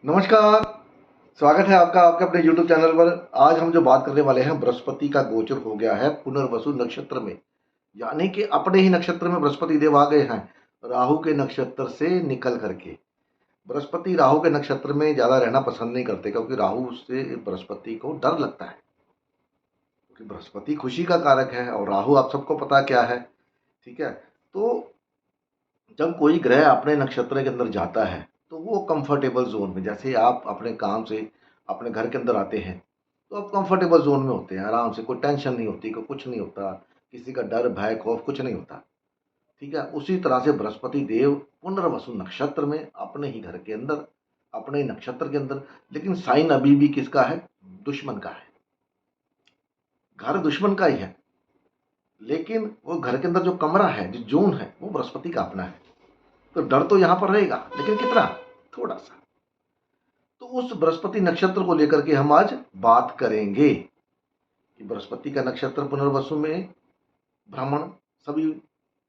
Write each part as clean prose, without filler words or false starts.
नमस्कार। स्वागत है आपका आपके अपने YouTube चैनल पर। आज हम जो बात करने वाले हैं, बृहस्पति का गोचर हो गया है पुनर्वसु नक्षत्र में, यानी कि अपने ही नक्षत्र में बृहस्पति देव आ गए हैं राहु के नक्षत्र से निकल करके। बृहस्पति राहु के नक्षत्र में ज़्यादा रहना पसंद नहीं करते, क्योंकि राहु से बृहस्पति को डर लगता है, क्योंकि बृहस्पति खुशी का कारक है और राहु आप सबको पता क्या है। ठीक है, तो जब कोई ग्रह अपने नक्षत्र के अंदर जाता है तो वो कंफर्टेबल जोन में, जैसे आप अपने काम से अपने घर के अंदर आते हैं तो आप कंफर्टेबल जोन में होते हैं, आराम से, कोई टेंशन नहीं होती, कोई कुछ नहीं होता, किसी का डर भय खौफ कुछ नहीं होता। ठीक है, उसी तरह से बृहस्पति देव पुनर्वसु नक्षत्र में अपने ही घर के अंदर, अपने ही नक्षत्र के अंदर, लेकिन साइन अभी भी किसका है? दुश्मन का है। घर दुश्मन का ही है, लेकिन वो घर के अंदर जो कमरा है, जो जोन है, वो बृहस्पति का अपना है। तो डर तो यहां पर रहेगा, लेकिन कितना? थोड़ा सा। तो उस बृहस्पति नक्षत्र को लेकर के हम आज बात करेंगे कि बृहस्पति का नक्षत्र पुनर्वसु में भ्रमण सभी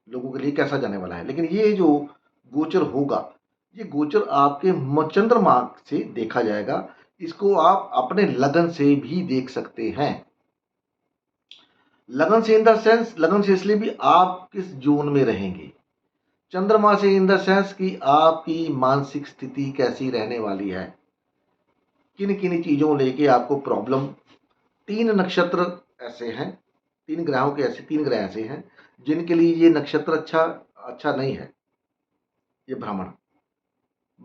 लोगों के लिए कैसा जाने वाला है। लेकिन ये जो गोचर होगा, ये गोचर आपके चंद्रमा से देखा जाएगा। इसको आप अपने लगन से भी देख सकते हैं। लगन से इन द सेंस, लगन से इसलिए भी आप किस जोन में रहेंगे। चंद्रमा से इन द सेंस कि आपकी मानसिक स्थिति कैसी रहने वाली है, किन किन चीज़ों लेके आपको प्रॉब्लम। तीन नक्षत्र ऐसे हैं, तीन ग्रहों के ऐसे, तीन ग्रह ऐसे हैं जिनके लिए ये नक्षत्र अच्छा अच्छा नहीं है, ये भ्रमण।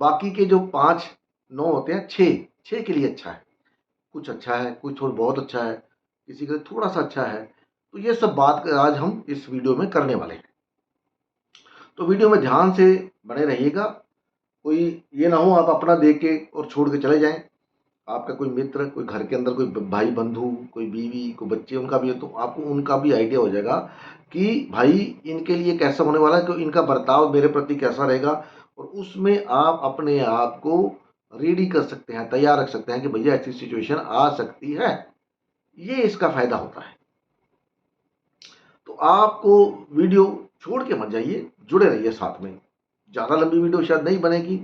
बाकी के जो पाँच नौ होते हैं, छः छः के लिए अच्छा है। कुछ अच्छा है, कुछ थोड़ा बहुत अच्छा है, किसी के लिए थोड़ा सा अच्छा है। तो ये सब बात आज हम इस वीडियो में करने वाले हैं। तो वीडियो में ध्यान से बने रहिएगा। कोई ये ना हो आप अपना देख के और छोड़ के चले जाएं। आपका कोई मित्र, कोई घर के अंदर कोई भाई बंधु, कोई बीवी, कोई बच्चे, उनका भी है तो आपको उनका भी आइडिया हो जाएगा कि भाई इनके लिए कैसा होने वाला है, कि इनका बर्ताव मेरे प्रति कैसा रहेगा। और उसमें आप अपने आप को रेडी कर सकते हैं, तैयार रख सकते हैं कि भैया ऐसी सिचुएशन आ सकती है। ये इसका फायदा होता है। तो आपको वीडियो छोड़ के मत जाइए, जुड़े रहिए साथ में। ज़्यादा लंबी वीडियो शायद नहीं बनेगी,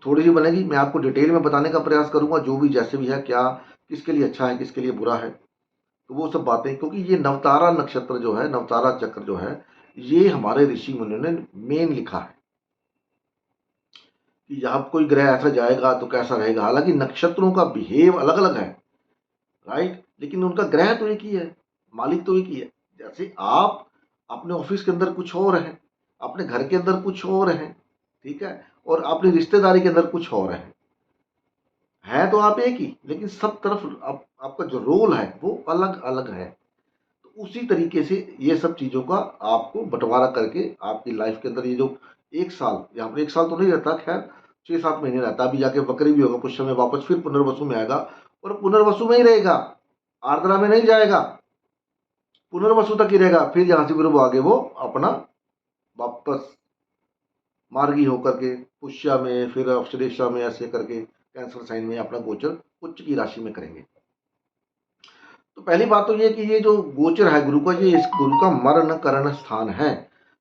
थोड़ी सी बनेगी। मैं आपको डिटेल में बताने का प्रयास करूंगा, जो भी जैसे भी है, क्या किसके लिए अच्छा है, किसके लिए बुरा है, तो वो सब बातें। क्योंकि ये नवतारा नक्षत्र जो है, नवतारा चक्र जो है, ये हमारे ऋषि मुनियों ने मेन लिखा है कि यहाँ कोई ग्रह ऐसा जाएगा तो कैसा रहेगा। हालांकि नक्षत्रों का बिहेव अलग अलग है, राइट, लेकिन उनका ग्रह तो एक ही है, मालिक तो एक ही है। जैसे आप अपने ऑफिस के अंदर कुछ और हैं, अपने घर के अंदर कुछ और हैं, ठीक है, और अपनी रिश्तेदारी के अंदर कुछ और है तो आप एक ही, लेकिन सब तरफ आपका जो रोल है वो अलग अलग है। तो उसी तरीके से ये सब चीज़ों का आपको बंटवारा करके आपकी लाइफ के अंदर ये जो एक साल, यहाँ पर एक साल तो नहीं रहता, खैर 6-7 महीने रहता, अभी जाके वक्री भी होगा, कुछ समय वापस फिर पुनर्वसु में आएगा और पुनर्वसु में ही रहेगा, आर्द्रा में नहीं जाएगा, पुनर्वसु तक ही रहेगा। फिर यहाँ से फिर वो आगे वो अपना वापस मार्गी होकर के पुष्या में, फिर अक्षरेशा में, ऐसे करके कैंसर साइन में अपना गोचर उच्च की राशि में करेंगे। तो पहली बात तो ये कि ये जो गोचर है गुरु का, ये इस गुरु का मरण करण स्थान है।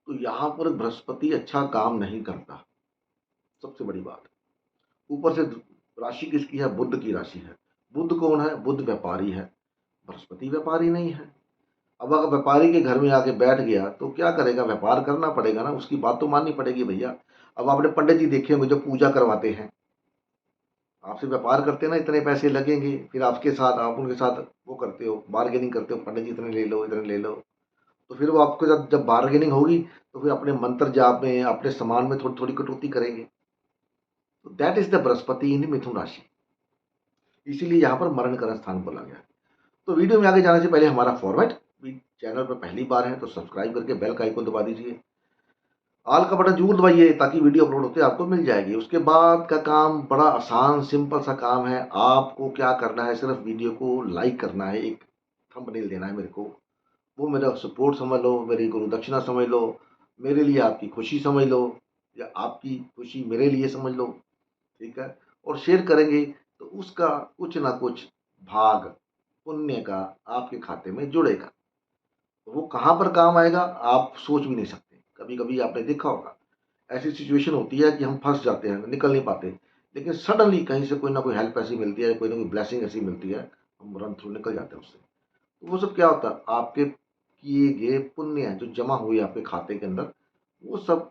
तो यहाँ पर बृहस्पति अच्छा काम नहीं करता, सबसे बड़ी बात। ऊपर से राशि किसकी है? बुध की राशि है। बुध कौन है? बुध व्यापारी है, बृहस्पति व्यापारी नहीं है। अब अगर व्यापारी के घर में आके बैठ गया तो क्या करेगा? व्यापार करना पड़ेगा ना, उसकी बात तो माननी पड़ेगी भैया। अब आपने पंडित जी देखे होंगे जो पूजा करवाते हैं, आपसे व्यापार करते हैं ना, इतने पैसे लगेंगे, फिर आपके साथ आप उनके साथ वो करते हो, बार्गेनिंग करते हो, पंडित जी इतने ले लो, इतने ले लो। तो फिर वो आपके साथ जब बार्गेनिंग होगी तो फिर अपने मंत्र जाप में, अपने सामान में थोड़ी थोड़ी कटौती करेंगे। तो दैट इज द बृहस्पति इन मिथुन राशि, इसीलिए यहाँ पर मरण करण स्थान बोला गया है। तो वीडियो में आगे जाने से पहले हमारा फॉर्मेट, चैनल पर पहली बार है तो सब्सक्राइब करके बेल का आइकन दबा दीजिए, ऑल का बटन जरूर दबाइए ताकि वीडियो अपलोड होते आपको मिल जाएगी। उसके बाद का काम बड़ा आसान सिंपल सा काम है। आपको क्या करना है? सिर्फ वीडियो को लाइक करना है, एक थंबनेल देना है मेरे को, वो मेरा सपोर्ट समझ लो, मेरी गुरु दक्षिणा समझ लो, मेरे लिए आपकी खुशी समझ लो, या आपकी खुशी मेरे लिए समझ लो, ठीक है। और शेयर करेंगे तो उसका कुछ ना कुछ भाग पुण्य का आपके खाते में जुड़ेगा। वो कहाँ पर काम आएगा आप सोच भी नहीं सकते। कभी कभी आपने देखा होगा, ऐसी सिचुएशन होती है कि हम फंस जाते हैं, निकल नहीं पाते, लेकिन सडनली कहीं से कोई ना कोई हेल्प ऐसी मिलती है, कोई ना कोई ब्लेसिंग ऐसी मिलती है, हम रन थ्रू निकल जाते हैं उससे। तो वो सब क्या होता है, आपके किए गए पुण्य हैं जो जमा हुए आपके खाते के अंदर, वो सब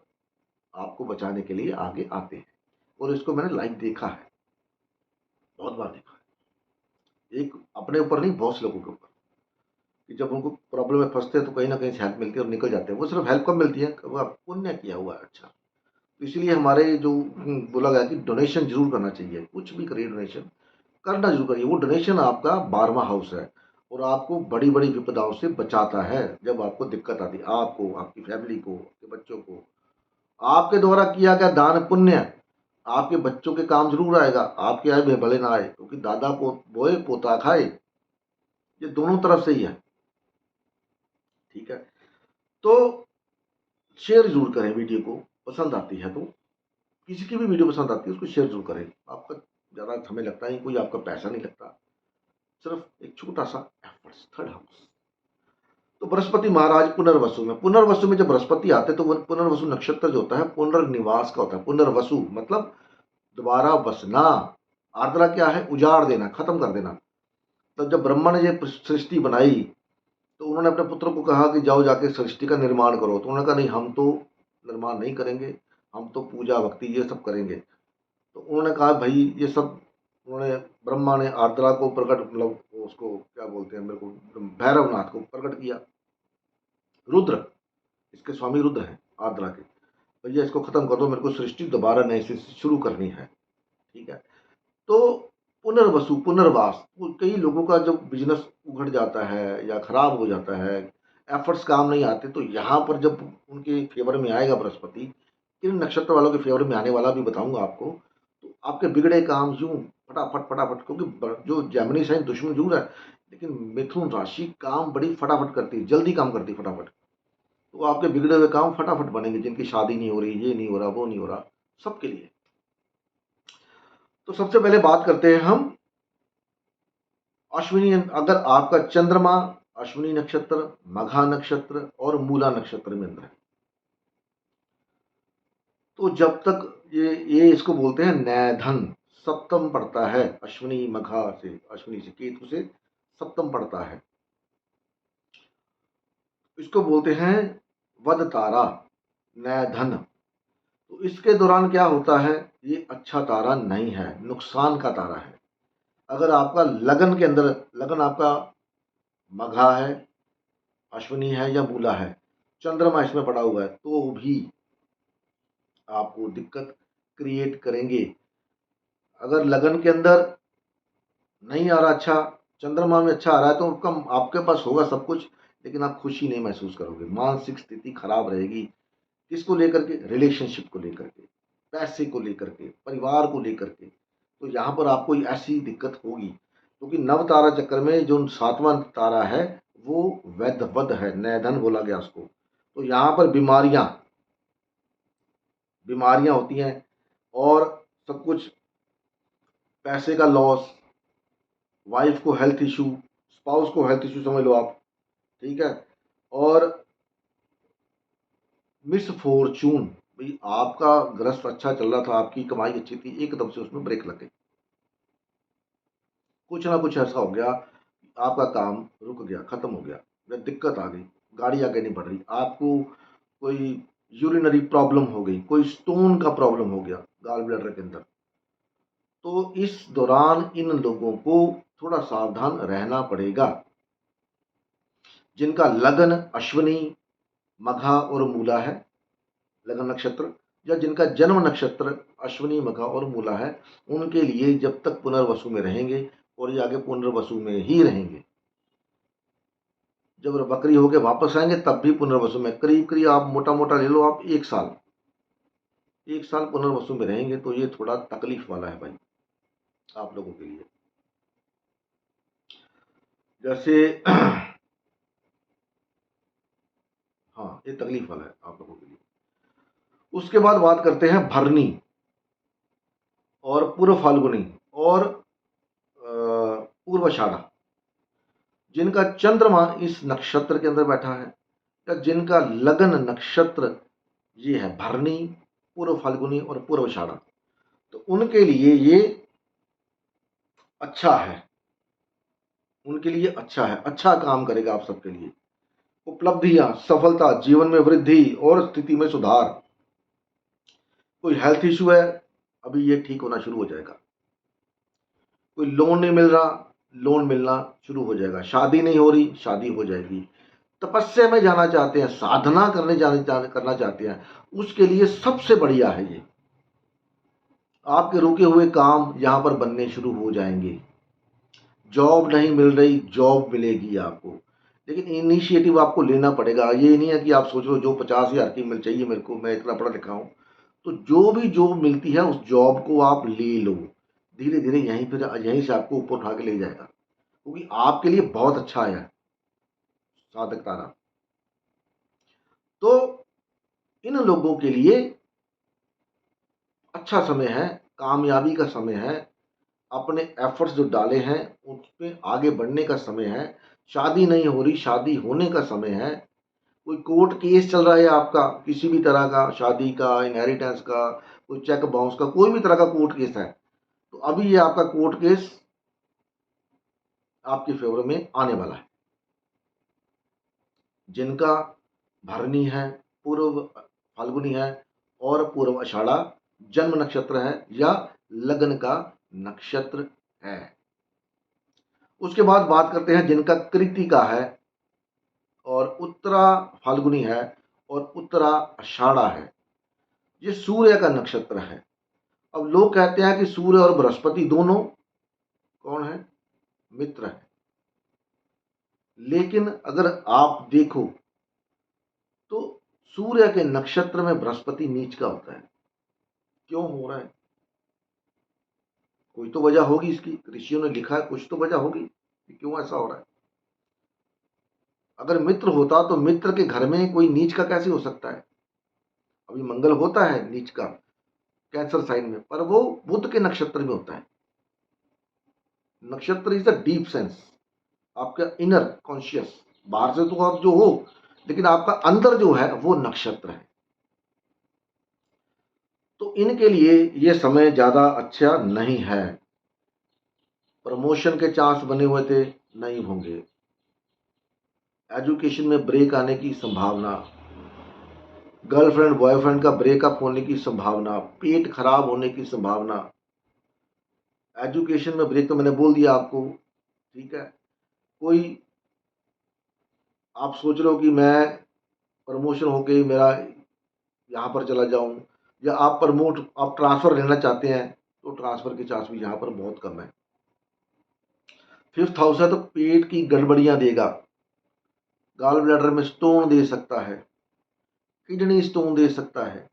आपको बचाने के लिए आगे आते हैं। और इसको मैंने लाइव देखा है, बहुत बार देखा है, एक अपने ऊपर नहीं, बहुत से लोगों के ऊपर, कि जब उनको प्रॉब्लम में फंसते हैं तो कहीं ना कहीं से हेल्प मिलती है और निकल जाते हैं। वो सिर्फ हेल्प कब मिलती है, वो आप पुण्य किया हुआ है अच्छा। तो इसलिए हमारे जो बोला गया कि डोनेशन जरूर करना चाहिए, कुछ भी करिए डोनेशन करना जरूर करिए। वो डोनेशन आपका 12वां हाउस है और आपको बड़ी बड़ी विपदाओं से बचाता है। जब आपको दिक्कत आती है, आपको, आपकी फैमिली को, आपके बच्चों को, आपके द्वारा किया गया दान पुण्य आपके बच्चों के काम जरूर आएगा, आपके आए भले ना आए, क्योंकि दादा बोए पोता खाए, ये दोनों तरफ से ही है। ठीक है, तो शेयर जरूर करें वीडियो को, पसंद आती है तो, किसी की भी वीडियो पसंद आती है उसको शेयर जरूर करें। आपका ज़्यादा समय लगता है, कोई आपका पैसा नहीं लगता, सिर्फ एक छोटा सा एफर्ट्स। थर्ड हाउस तो बृहस्पति महाराज पुनर्वसु में, पुनर्वसु में जब बृहस्पति आते तो वो पुनर्वसु नक्षत्र जो होता है पुनर्निवास का होता है। पुनर्वसु मतलब दोबारा बसना। आर्द्रा क्या है, उजाड़ देना, खत्म कर देना। तब जब ब्रह्मा ने ये सृष्टि बनाई तो उन्होंने अपने पुत्र को कहा कि जाओ जाके सृष्टि का निर्माण करो। तो उन्होंने कहा नहीं, हम तो निर्माण नहीं करेंगे, हम तो पूजा भक्ति ये सब करेंगे। तो उन्होंने कहा भाई ये सब, उन्होंने ब्रह्मा ने आर्द्रा को प्रकट, मतलब उसको क्या बोलते हैं, मेरे को भैरवनाथ को प्रकट किया। रुद्र, इसके स्वामी रुद्र हैं आर्द्रा के। भैया इसको खत्म कर दो, मेरे को सृष्टि दोबारा नए से शुरू करनी है। ठीक है, तो पुनर्वसु पुनर्वास, कई लोगों का जब बिजनेस उखड़ जाता है या खराब हो जाता है, एफर्ट्स काम नहीं आते, तो यहाँ पर जब उनके फेवर में आएगा बृहस्पति, किन नक्षत्र वालों के फेवर में आने वाला भी बताऊंगा आपको, तो आपके बिगड़े काम यूं फटाफट फटाफट, क्योंकि जो जेमिनी साइन दुश्मन जरूर है, लेकिन मिथुन राशि काम बड़ी फटाफट करती है, जल्दी काम करती है फटाफट। तो आपके बिगड़े हुए काम फटाफट बनेंगे, जिनकी शादी नहीं हो रही, ये नहीं हो रहा, वो नहीं हो रहा, सबके लिए। तो सबसे पहले बात करते हैं हम अश्विनी। अगर आपका चंद्रमा अश्विनी नक्षत्र, मघा नक्षत्र और मूला नक्षत्र में अंदर है, तो जब तक ये इसको बोलते हैं नैधन, सप्तम पड़ता है अश्विनी मघा से, अश्विनी से केतु से सप्तम पड़ता है, इसको बोलते हैं वद तारा, नैधन। तो इसके दौरान क्या होता है, ये अच्छा तारा नहीं है, नुकसान का तारा है। अगर आपका लगन के अंदर, लगन आपका मघा है, अश्विनी है या मूला है, चंद्रमा इसमें पड़ा हुआ है, तो भी आपको दिक्कत क्रिएट करेंगे। अगर लगन के अंदर नहीं आ रहा अच्छा, चंद्रमा में अच्छा आ रहा है, तो आपके पास होगा सब कुछ, लेकिन आप खुशी नहीं महसूस करोगे, मानसिक स्थिति खराब रहेगी। किसको लेकर के, रिलेशनशिप को लेकर के, पैसे को लेकर के, परिवार को लेकर के। तो यहाँ पर आपको ऐसी दिक्कत होगी, क्योंकि नव तारा चक्र में जो 7वां तारा है वो वैध वध है, नैधन बोला गया उसको। तो यहाँ पर बीमारियां बीमारियां होती हैं और सब कुछ, पैसे का लॉस, वाइफ को हेल्थ इशू, स्पाउस को हेल्थ इशू समझ लो आप। ठीक है, और मिस फॉर्चून, भाई आपका ग्रस्त अच्छा चल रहा था, आपकी कमाई अच्छी थी, एकदम से उसमें ब्रेक लग गई, कुछ ना कुछ ऐसा हो गया, आपका काम रुक गया, खत्म हो गया, या दिक्कत आ गई, गाड़ी आगे नहीं बढ़ रही, आपको कोई यूरिनरी प्रॉब्लम हो गई, कोई स्टोन का प्रॉब्लम हो गया गाल ब्लैडर के अंदर। तो इस दौरान इन लोगों को थोड़ा सावधान रहना पड़ेगा। जिनका लगन अश्विनी मघा और मूला है, लगन नक्षत्र, या जिनका जन्म नक्षत्र अश्विनी मघा और मूला है, उनके लिए जब तक पुनर्वसु में रहेंगे, और ये आगे पुनर्वसु में ही रहेंगे, जब बकरी होके वापस आएंगे तब भी पुनर्वसु में, करीब करीब आप मोटा मोटा ले लो आप 1 साल, 1 साल पुनर्वसु में रहेंगे। तो ये थोड़ा तकलीफ वाला है भाई आप लोगों के लिए। जैसे हाँ, ये तकलीफ वाला है आप लोगों के लिए। उसके बाद बात करते हैं भरनी और पूर्व फाल्गुनी और पूर्वाषाढ़ा। जिनका चंद्रमा इस नक्षत्र के अंदर बैठा है, या जिनका लगन नक्षत्र ये है भरनी, पूर्व फाल्गुनी और पूर्वाषाढ़ा, तो उनके लिए ये अच्छा है, उनके लिए अच्छा है, अच्छा काम करेगा आप सबके लिए। उपलब्धियां, सफलता, जीवन में वृद्धि और स्थिति में सुधार। कोई हेल्थ इशू है, अभी ये ठीक होना शुरू हो जाएगा। कोई लोन नहीं मिल रहा, लोन मिलना शुरू हो जाएगा। शादी नहीं हो रही, शादी हो जाएगी। तपस्या में जाना चाहते हैं, साधना करना चाहते हैं, उसके लिए सबसे बढ़िया है ये। आपके रुके हुए काम यहां पर बनने शुरू हो जाएंगे। जॉब नहीं मिल रही, जॉब मिलेगी आपको, लेकिन इनिशिएटिव आपको लेना पड़ेगा। ये नहीं है कि आप सोच लो जो 50,000 की मिल चाहिए मेरे को, मैं इतना पढ़ा लिखा हूं, तो जो भी जॉब मिलती है उस जॉब को आप ले लो। धीरे धीरे यहीं से आपको ऊपर उठा के ले जाएगा, क्योंकि आपके लिए बहुत अच्छा है साधक तारा। तो इन लोगों के लिए अच्छा समय है, कामयाबी का समय है, अपने एफर्ट्स जो डाले हैं उसमें आगे बढ़ने का समय है। शादी नहीं हो रही, शादी होने का समय है। कोई कोर्ट केस चल रहा है आपका, किसी भी तरह का, शादी का, इनहेरिटेंस का, कोई चेक बाउंस का, कोई भी तरह का कोर्ट केस है, तो अभी ये आपका कोर्ट केस आपके फेवर में आने वाला है। जिनका भरनी है, पूर्व फाल्गुनी है और पूर्व आषाढ़ा जन्म नक्षत्र है या लग्न का नक्षत्र है। उसके बाद बात करते हैं जिनका कृतिका है और उत्तरा फाल्गुनी है और उत्तरा आषाढ़ा है। ये सूर्य का नक्षत्र है। अब लोग कहते हैं कि सूर्य और बृहस्पति दोनों कौन है, मित्र है। लेकिन अगर आप देखो तो सूर्य के नक्षत्र में बृहस्पति नीच का होता है। क्यों हो रहा है? कोई तो वजह होगी इसकी, ऋषियों ने लिखा है, कुछ तो वजह होगी कि क्यों ऐसा हो रहा है। अगर मित्र होता तो मित्र के घर में कोई नीच का कैसे हो सकता है? अभी मंगल होता है नीच का कैंसर साइन में, पर वो बुध के नक्षत्र में होता है। नक्षत्र इज द डीप सेंस, आपका इनर कॉन्शियस। बाहर से तो आप जो हो, लेकिन आपका अंदर जो है वो नक्षत्र है। तो इनके लिए ये समय ज्यादा अच्छा नहीं है। प्रमोशन के चांस बने हुए थे, नहीं होंगे। एजुकेशन में ब्रेक आने की संभावना, गर्लफ्रेंड बॉयफ्रेंड का ब्रेकअप होने की संभावना, पेट खराब होने की संभावना। एजुकेशन में ब्रेक तो मैंने बोल दिया आपको, ठीक है। कोई आप सोच रहे हो कि मैं प्रमोशन होके मेरा यहाँ पर चला जाऊं, या आप ट्रांसफर लेना चाहते हैं, तो ट्रांसफर के चांस भी यहाँ पर बहुत कम है। फिफ्थ हाउस है तो पेट की गड़बड़ियां देगा, गॉल ब्लैडर में स्टोन दे सकता है, किडनी स्टोन दे सकता है।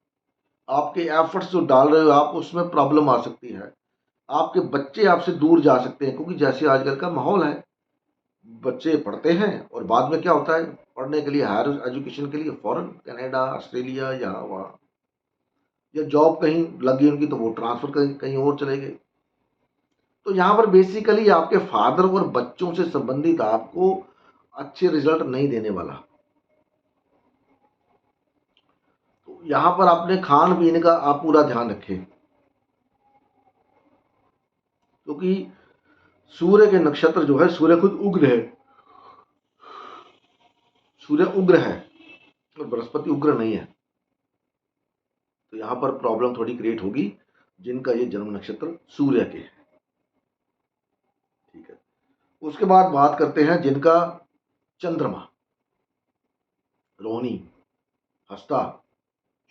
आपके एफर्ट्स जो डाल रहे हो आप, उसमें प्रॉब्लम आ सकती है। आपके बच्चे आपसे दूर जा सकते हैं, क्योंकि जैसे आजकल का माहौल है, बच्चे पढ़ते हैं और बाद में क्या होता है, पढ़ने के लिए, हायर एजुकेशन के लिए फॉरेन, कनाडा, ऑस्ट्रेलिया, यहाँ वहाँ, या जॉब कहीं लगी उनकी तो वो ट्रांसफर कहीं कहीं और चले गए। तो यहाँ पर बेसिकली आपके फादर और बच्चों से संबंधित आपको अच्छे रिजल्ट नहीं देने वाला। तो यहाँ पर अपने खान पीने का आप पूरा ध्यान रखें, क्योंकि सूर्य के नक्षत्र जो है, सूर्य खुद उग्र है, सूर्य उग्र है और बृहस्पति उग्र नहीं है। तो यहाँ पर प्रॉब्लम थोड़ी क्रिएट होगी जिनका ये जन्म नक्षत्र सूर्य के है, ठीक है। उसके बाद बात करते हैं जिनका चंद्रमा रोहिणी, हस्ता,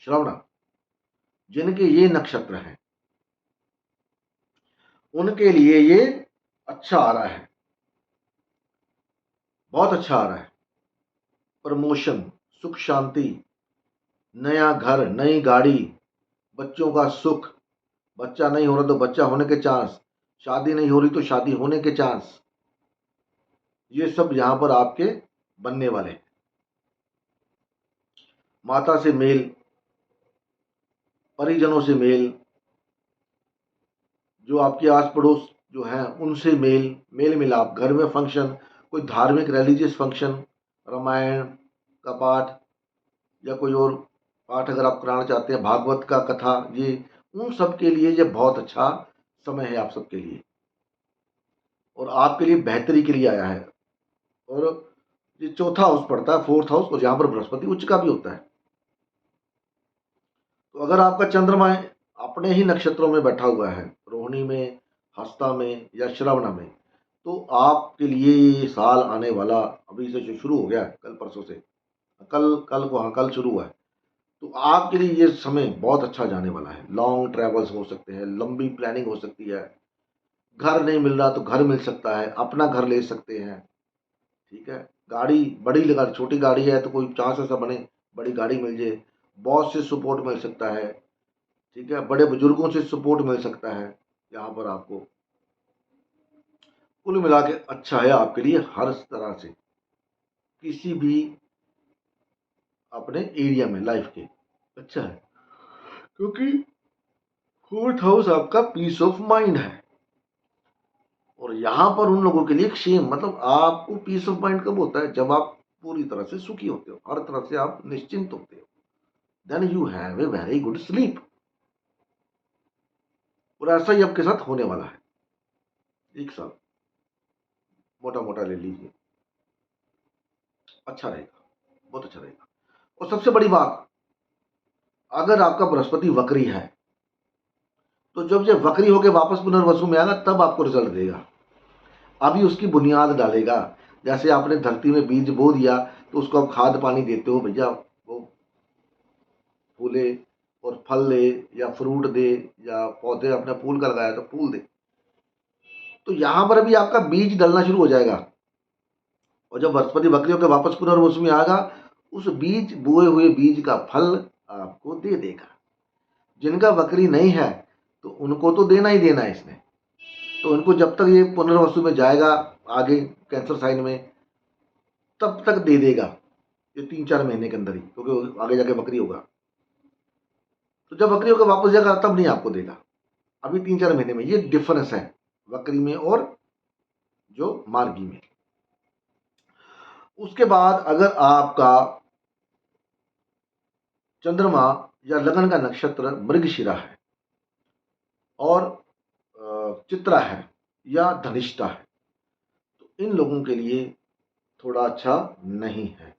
श्रवण, जिनके ये नक्षत्र हैं, उनके लिए ये अच्छा आ रहा है, बहुत अच्छा आ रहा है। प्रमोशन, सुख शांति, नया घर, नई गाड़ी, बच्चों का सुख, बच्चा नहीं हो रहा तो बच्चा होने के चांस, शादी नहीं हो रही तो शादी होने के चांस, ये सब यहां पर आपके बनने वाले हैं। माता से मेल, परिजनों से मेल, जो आपके आस पड़ोस जो हैं उनसे मेल, मेल मिलाप, घर में फंक्शन, कोई धार्मिक रिलीजियस फंक्शन, रामायण का पाठ या कोई और पाठ अगर आप कराना चाहते हैं, भागवत का कथा, ये उन सब के लिए ये बहुत अच्छा समय है आप सबके लिए, और आपके लिए बेहतरी के लिए आया है। और ये चौथा हाउस पड़ता है, फोर्थ हाउस, और यहाँ पर बृहस्पति उच्च का भी होता है। तो अगर आपका चंद्रमा अपने ही नक्षत्रों में बैठा हुआ है, रोहिणी में, हस्ता में या श्रवणा में, तो आपके लिए ये साल आने वाला अभी से जो शुरू हो गया है, कल परसों से, कल कल को, हाँ कल शुरू हुआ है, तो आपके लिए ये समय बहुत अच्छा जाने वाला है। लॉन्ग ट्रैवल्स हो सकते हैं, लंबी प्लानिंग हो सकती है, घर नहीं मिल रहा तो घर मिल सकता है, अपना घर ले सकते हैं, ठीक है। गाड़ी बड़ी लगा, छोटी गाड़ी है तो कोई चांस ऐसा बने बड़ी गाड़ी मिल जाए, बॉस से सपोर्ट मिल सकता है, ठीक है, बड़े बुजुर्गों से सपोर्ट मिल सकता है यहाँ पर आपको। कुल मिला के अच्छा है आपके लिए हर तरह से, किसी भी अपने एरिया में लाइफ के अच्छा है, क्योंकि फोर्थ हाउस आपका पीस ऑफ माइंड है। और यहाँ पर उन लोगों के लिए क्षेम, मतलब आपको पीस ऑफ माइंड कब होता है, जब आप पूरी तरह से सुखी होते हो, हर तरह से आप निश्चिंत होते हो, then you have a very good sleep. और ऐसा ही आपके साथ होने वाला है, एक साल मोटा मोटा ले लीजिए, अच्छा रहेगा, बहुत अच्छा रहेगा। और सबसे बड़ी बात, अगर आपका बृहस्पति वक्री है, तो जब ये वक्री होकर वापस पुनर्वसु में आएगा तब आपको रिजल्ट देगा, अभी उसकी बुनियाद डालेगा। जैसे आपने धरती में बीज बो दिया तो उसको आप खाद पानी देते हो, भैया वो फूले और फल दे, या फ्रूट दे, या पौधे अपने फूल का लगाया तो फूल दे। तो यहाँ पर अभी आपका बीज डलना शुरू हो जाएगा, और जब बृहस्पति वक्री होकर वापस पुनर्वसु में आएगा, उस बीज बोए हुए बीज का फल आपको दे देगा। जिनका वक्री नहीं है तो उनको तो देना ही देना है इसने, तो उनको जब तक ये पुनर्वसु में जाएगा आगे कैंसर साइन में, तब तक दे देगा, ये 3-4 महीने के अंदर ही, क्योंकि आगे जाके बकरी होगा। तो जब बकरी होकर वापस जाएगा तब नहीं आपको देगा, अभी 3-4 महीने में। ये डिफरेंस है बकरी में और जो मार्गी में। उसके बाद अगर आपका चंद्रमा या लगन का नक्षत्र मृगशिरा है और चित्रा है या धनिष्ठा है, तो इन लोगों के लिए थोड़ा अच्छा नहीं है।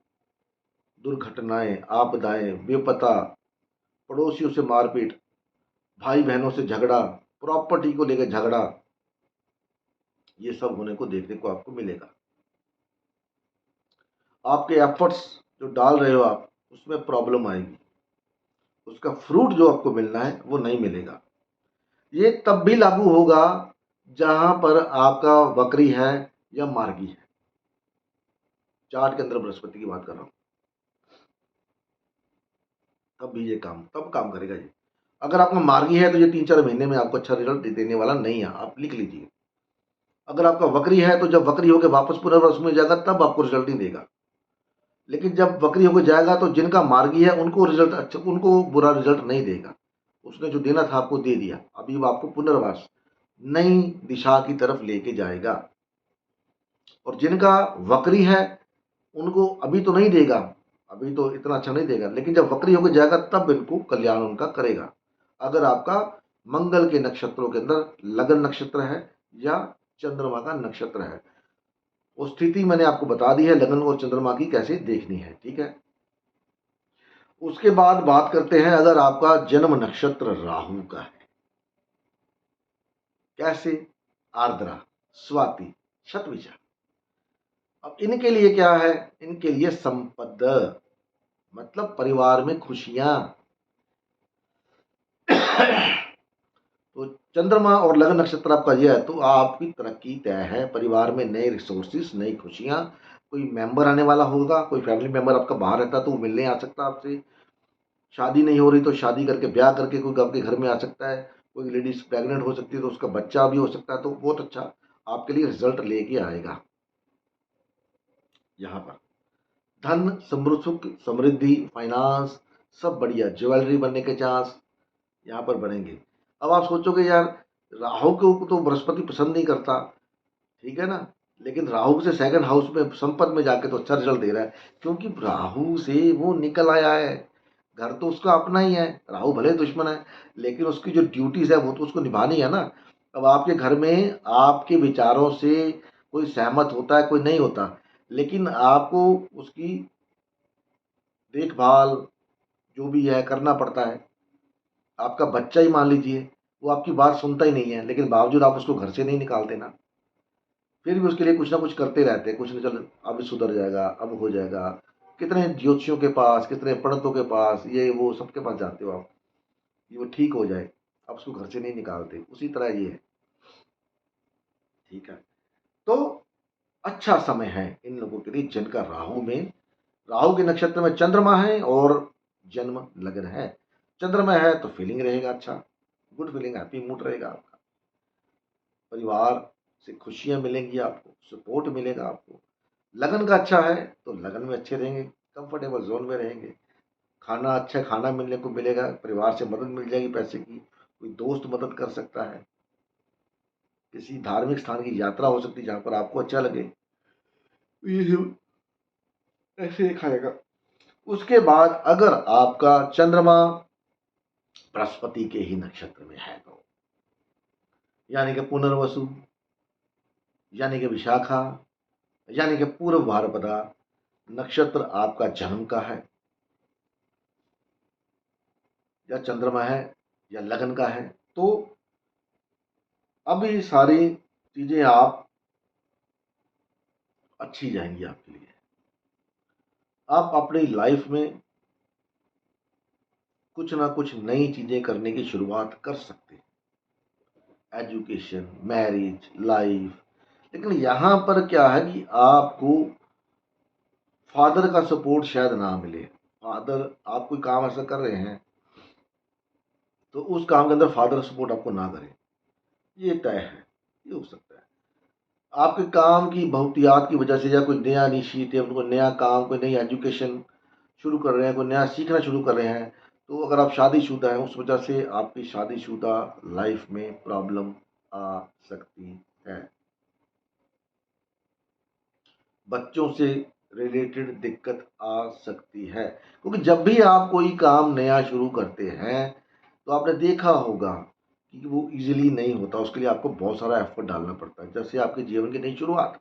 दुर्घटनाएं, आपदाएं, बेपता, पड़ोसियों से मारपीट, भाई बहनों से झगड़ा, प्रॉपर्टी को लेकर झगड़ा, ये सब होने को देखने को आपको मिलेगा। आपके एफर्ट्स जो डाल रहे हो आप, उसमें प्रॉब्लम आएगी, उसका फ्रूट जो आपको मिलना है वो नहीं मिलेगा। ये तब भी लागू होगा जहां पर आपका वक्री है या मार्गी है। चार्ट के अंदर बृहस्पति की बात कर रहा हूं, तब भी ये काम तब काम करेगा ये। अगर आपका मार्गी है तो ये 3-4 महीने में आपको अच्छा रिजल्ट देने वाला नहीं है, आप लिख लीजिए। अगर आपका वक्री है तो जब वक्री होकर वापस पुनर्वसु में जाएगा तब आपको रिजल्ट नहीं देगा, लेकिन जब वक्री होकर जाएगा तो जिनका मार्गी है उनको रिजल्ट अच्छा, उनको बुरा रिजल्ट नहीं देगा। उसने जो देना था आपको दे दिया, अभी वो आपको पुनर्वास नई दिशा की तरफ लेके जाएगा। और जिनका वक्री है उनको अभी तो नहीं देगा, अभी तो इतना अच्छा नहीं देगा, लेकिन जब वक्री होकर जाएगा तब इनको कल्याण उनका करेगा। अगर आपका मंगल के नक्षत्रों के अंदर लगन नक्षत्र है या चंद्रमा का नक्षत्र है, वो स्थिति मैंने आपको बता दी है लगन और चंद्रमा की कैसे देखनी है, ठीक है। उसके बाद बात करते हैं अगर आपका जन्म नक्षत्र राहु का है, कैसे, आर्द्रा, स्वाति, शतविषा। अब इनके लिए क्या है, इनके लिए संपद, मतलब परिवार में खुशियां। तो चंद्रमा और लगन नक्षत्र आपका यह है तो आपकी तरक्की तय है, परिवार में नए रिसोर्सेस, नई खुशियां, कोई मेंबर आने वाला होगा, कोई फैमिली मेंबर आपका बाहर रहता तो वो मिलने आ सकता है आपसे, शादी नहीं हो रही तो शादी करके ब्याह करके कोई आपके घर में आ सकता है, कोई लेडीज प्रेग्नेंट हो सकती है तो उसका बच्चा भी हो सकता है, तो बहुत अच्छा आपके लिए रिजल्ट लेके आएगा। यहाँ पर धन, समृद्धि, समृद्धि, फाइनेंस सब बढ़िया, ज्वेलरी बनने के चांस यहाँ पर बनेंगे। अब आप सोचोगे यार राहु को तो बृहस्पति पसंद नहीं करता, ठीक है ना, लेकिन राहु से सेकंड हाउस में संपद में जाके तो अच्छा रिजल्ट दे रहा है, क्योंकि राहु से वो निकल आया है घर तो उसका अपना ही है, राहु भले दुश्मन है, लेकिन उसकी जो ड्यूटीज है वो तो उसको निभानी है ना। अब आपके घर में आपके विचारों से कोई सहमत होता है, कोई नहीं होता, लेकिन आपको उसकी देखभाल जो भी है करना पड़ता है। आपका बच्चा ही मान लीजिए, वो आपकी बात सुनता ही नहीं है, लेकिन बावजूद आप उसको घर से नहीं निकालते ना, फिर भी उसके लिए कुछ ना कुछ करते रहते हैं, कुछ नहीं, चल अब सुधर जाएगा, अब हो जाएगा। कितने ज्योतिषियों के पास, कितने पंडितों के पास, ये वो सबके पास जाते हो आप, ये वो ठीक हो जाए, अब उसको घर से नहीं निकालते। उसी तरह ये है, ठीक है। तो अच्छा समय है इन लोगों के लिए जिनका राहु में, राहु के नक्षत्र में चंद्रमा है और जन्म लग्न है। चंद्रमा है तो फीलिंग रहेगा अच्छा, गुड फीलिंग, हैप्पी मूड रहेगा आपका, परिवार से खुशियां मिलेंगी आपको, सपोर्ट मिलेगा आपको। लगन का अच्छा है तो लगन में अच्छे रहेंगे, कंफर्टेबल जोन में रहेंगे, खाना अच्छा खाना मिलने को मिलेगा, परिवार से मदद मिल जाएगी पैसे की, कोई दोस्त मदद कर सकता है, किसी धार्मिक स्थान की यात्रा हो सकती है जहाँ पर आपको अच्छा लगे, तो ये सब ऐसे खाएगा। उसके बाद अगर आपका चंद्रमा बृहस्पति के ही नक्षत्र में है तो, यानी कि पुनर्वसु, यानी कि विशाखा, यानी कि पूर्व भाद्रपदा नक्षत्र आपका जन्म का है, या चंद्रमा है, या लगन का है, तो अब ये सारी चीजें आप अच्छी जाएंगी आपके लिए। आप अपनी लाइफ में कुछ ना कुछ नई चीजें करने की शुरुआत कर सकते हैं, एजुकेशन, मैरिज, लाइफ। लेकिन यहां पर क्या है कि आपको फादर का सपोर्ट शायद ना मिले। फादर, आप कोई काम ऐसा कर रहे हैं तो उस काम के अंदर फादर सपोर्ट आपको ना करे, ये तय है, ये हो सकता है। आपके काम की बहुतियात की वजह से, या कोई नया इनिशिएटिव, कोई नया काम, कोई नई एजुकेशन शुरू कर रहे हैं, कोई नया सीखना शुरू कर रहे हैं, तो अगर आप शादीशुदा हैं उस वजह से आपकी शादीशुदा लाइफ में प्रॉब्लम आ सकती है। बच्चों से रिलेटेड दिक्कत आ सकती है, क्योंकि जब भी आप कोई काम नया शुरू करते हैं तो आपने देखा होगा कि वो इजीली नहीं होता, उसके लिए आपको बहुत सारा एफर्ट डालना पड़ता है। जैसे आपके जीवन की नई शुरुआत,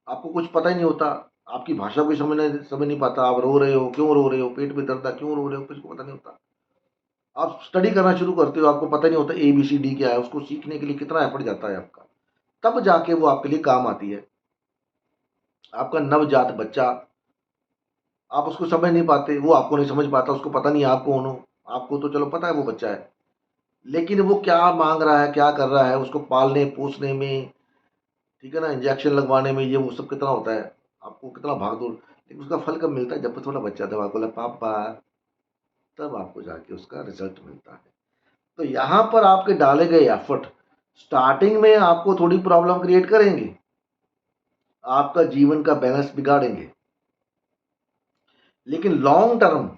आपको कुछ पता ही नहीं होता, आपकी भाषा कोई समझ नहीं पाता, आप रो रहे हो, क्यों रो रहे हो, पेट में दर्द है, क्यों रो रहे हो, कुछ को पता नहीं होता। आप स्टडी करना शुरू करते हो, आपको पता नहीं होता ABCD क्या है, उसको सीखने के लिए कितना एफर्ट जाता है आपका, तब जाके वो आपके लिए काम आती है। आपका नवजात बच्चा, आप उसको समझ नहीं पाते, वो आपको नहीं समझ पाता, उसको पता नहीं आप कौन हो। आपको तो चलो पता है वो बच्चा है, लेकिन वो क्या मांग रहा है, क्या कर रहा है, उसको पालने पोसने में, ठीक है ना, इंजेक्शन लगवाने में, ये वो सब कितना होता है, आपको कितना भाग दौड़, लेकिन उसका फल कब मिलता है, जब थोड़ा बच्चा दवा को लगा पापा, तब आपको जाके उसका रिजल्ट मिलता है। तो यहाँ पर आपके डाले गए एफर्ट स्टार्टिंग में आपको थोड़ी प्रॉब्लम क्रिएट करेंगे, आपका जीवन का बैलेंस बिगाड़ेंगे, लेकिन लॉन्ग टर्म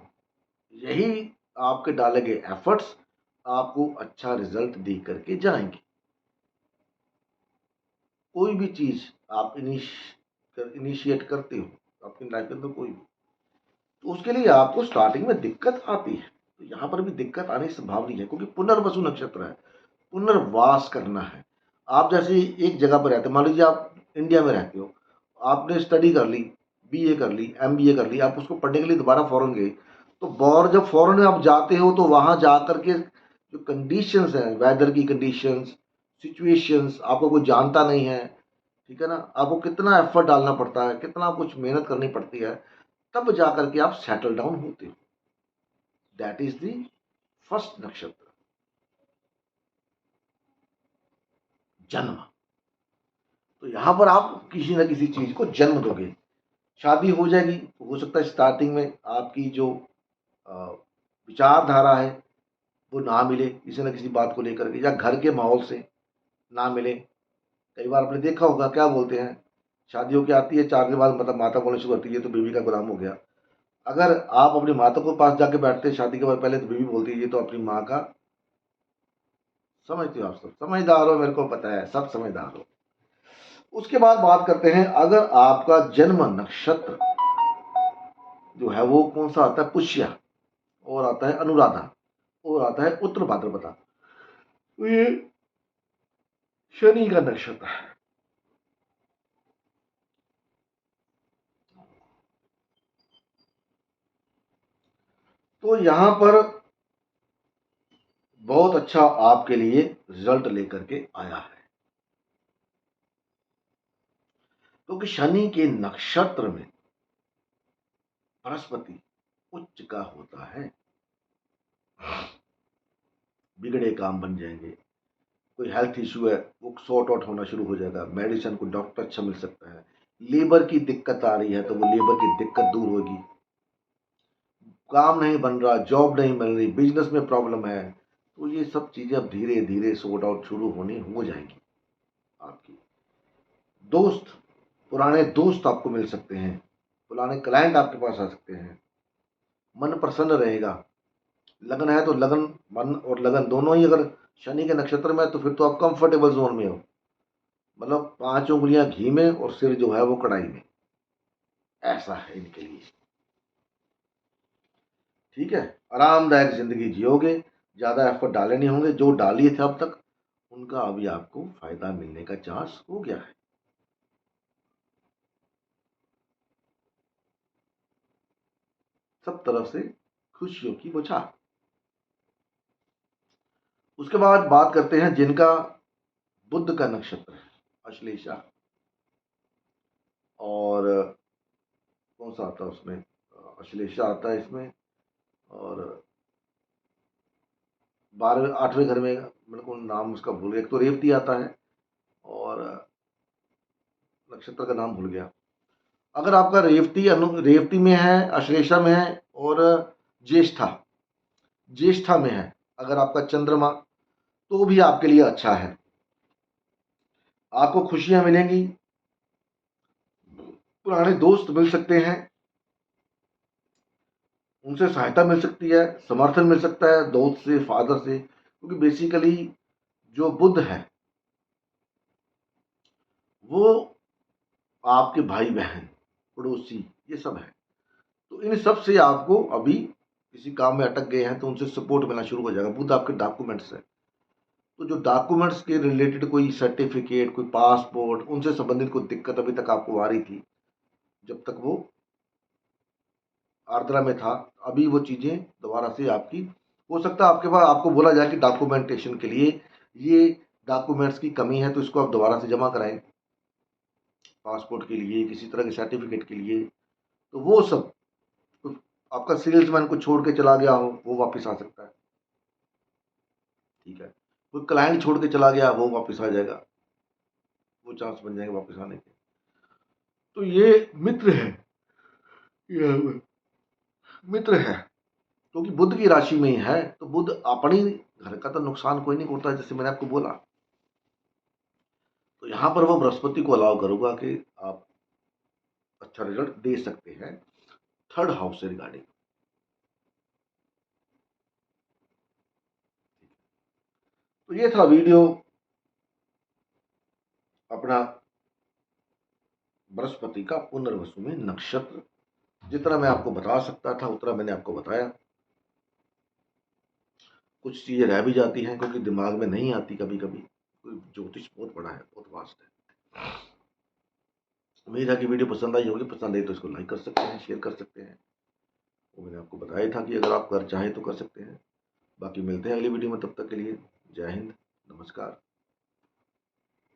यही आपके डाले गए एफर्ट्स आपको अच्छा रिजल्ट दे करके जाएंगे। कोई भी चीज आप इनिशिएट करते हो अपनी लाइफ के अंदर, कोई भी, तो उसके लिए आपको स्टार्टिंग में दिक्कत आती है। तो यहाँ पर भी दिक्कत आने की संभावना है, क्योंकि पुनर्वसु नक्षत्र है, पुनर्वास करना है। आप जैसे एक जगह पर रहते, मान लीजिए आप इंडिया में रहते हो, आपने स्टडी कर ली, BA कर ली, MBA कर ली, आप उसको पढ़ने के लिए दोबारा फॉरेन गए, तो जब फॉरेन में आप जाते हो तो वहां जाकर के जो कंडीशंस हैं, वेदर की कंडीशंस, सिचुएशंस, आपको कोई जानता नहीं है, ठीक है ना, आपको कितना एफर्ट डालना पड़ता है, कितना कुछ मेहनत करनी पड़ती है, तब जाकर के आप सेटल डाउन होते हो। दैट इज द फर्स्ट नक्षत्र, जन्म। तो यहां पर आप किसी ना किसी चीज को जन्म दोगे, शादी हो जाएगी तो हो सकता है स्टार्टिंग में आपकी जो अ, विचारधारा है वो ना मिले किसी ना किसी बात को लेकर के, या घर के माहौल से ना मिले। कई बार आपने देखा होगा, क्या बोलते हैं, शादी होके आती है 4 दिन बाद मतलब माता बोलना शुरू करती है तो बीवी का गुलाम हो गया। अगर आप अपनी माता को पास जाके बैठते हैं शादी के बाद पहले, तो बीवी बोलती है ये तो अपनी माँ का, समझते हो आप, सब समझदार हो, मेरे को पता है सब समझदार हो। उसके बाद बात करते हैं, अगर आपका जन्म नक्षत्र जो है वो कौन सा आता है, पुष्या। और आता है अनुराधा और आता है उत्तर भाद्रपदा। तो ये शनि का नक्षत्र है। तो यहां पर बहुत अच्छा आपके लिए रिजल्ट लेकर के आया है, क्योंकि शनि के नक्षत्र में बृहस्पति उच्च का होता है। बिगड़े काम बन जाएंगे, कोई हेल्थ इशू है वो सॉर्ट आउट होना शुरू हो जाएगा, मेडिसिन को डॉक्टर अच्छा मिल सकता है, लेबर की दिक्कत आ रही है तो वो लेबर की दिक्कत दूर होगी, काम नहीं बन रहा, जॉब नहीं मिल रही, बिजनेस में प्रॉब्लम है, तो ये सब चीजें अब धीरे धीरे सॉर्ट आउट शुरू होनी हो जाएंगी। आपकी दोस्त, पुराने दोस्त आपको मिल सकते हैं, पुराने क्लाइंट आपके पास आ सकते हैं, मन प्रसन्न रहेगा। लगन है तो लगन, मन और लगन दोनों ही अगर शनि के नक्षत्र में है तो फिर तो आप कंफर्टेबल जोन में हो, मतलब 5 उंगलियां घी में और सिर जो है वो कढ़ाई में, ऐसा है इनके लिए। ठीक है, आरामदायक जिंदगी जियोगे, ज्यादा एफर्ट डाले नहीं होंगे, जो डालिए थे अब तक उनका अभी आपको फायदा मिलने का चांस हो गया है। सब तरफ से खुशियों की बौछार। उसके बाद बात करते हैं जिनका बुध का नक्षत्र है, अश्लेषा, और कौन सा आता है उसमें, अश्लेषा आता है इसमें, और 12 8वें घर में, मेरे को नाम उसका भूल गया, एक तो रेवती आता है और नक्षत्र का नाम भूल गया। अगर आपका रेवती में है, अश्लेषा में है और ज्येष्ठा ज्येष्ठा में है अगर आपका चंद्रमा, तो भी आपके लिए अच्छा है। आपको खुशियां मिलेंगी, पुराने दोस्त मिल सकते हैं, उनसे सहायता मिल सकती है, समर्थन मिल सकता है दोस्त से, फादर से, क्योंकि बेसिकली जो बुध है वो आपके भाई बहन, पड़ोसी, ये सब है। तो इन सब से आपको अभी किसी काम में अटक गए हैं तो उनसे सपोर्ट मिलना शुरू हो जाएगा। बुध आपके डॉक्यूमेंट्स है, तो जो डॉक्यूमेंट्स के रिलेटेड कोई सर्टिफिकेट, कोई पासपोर्ट, उनसे संबंधित कोई दिक्कत अभी तक आपको आ रही थी, जब तक वो आर्द्रा में था, अभी वो चीजें दोबारा से आपकी हो सकता है। आपके पास आपको बोला जाए कि डॉक्यूमेंटेशन के लिए ये डॉक्यूमेंट्स की कमी है तो इसको आप दोबारा से जमा कराएं, पासपोर्ट के लिए, किसी तरह के सर्टिफिकेट के लिए, तो वो सब, तो आपका सेल्समैन को छोड़ के चला गया हो वो वापस आ सकता है। ठीक है, कोई क्लाइंट छोड़ के चला गया वो वापस आ जाएगा, वो चांस बन जाएंगे वापस आने के। तो ये मित्र है, ये मित्र है, क्योंकि बुध की राशि में ही है, तो बुध अपनी घर का तो नुकसान कोई नहीं करता, जैसे मैंने आपको बोला। तो यहां पर वो बृहस्पति को अलाउ करूंगा कि आप अच्छा रिजल्ट दे सकते हैं थर्ड हाउस से रिगार्डिंग। तो ये था वीडियो अपना बृहस्पति का पुनर्वसु में नक्षत्र। जितना मैं आपको बता सकता था उतना मैंने आपको बताया। कुछ चीजें रह भी जाती हैं क्योंकि दिमाग में नहीं आती कभी कभी, ज्योतिष बहुत बड़ा है, बहुत वास्ट है। उम्मीद है कि वीडियो पसंद आई होगी, पसंद आई तो इसको लाइक कर सकते हैं, शेयर कर सकते हैं। वो मैंने आपको बताया था कि अगर आप कर चाहें तो कर सकते हैं। बाकी मिलते हैं अगली वीडियो में, तब तक के लिए जय हिंद, नमस्कार।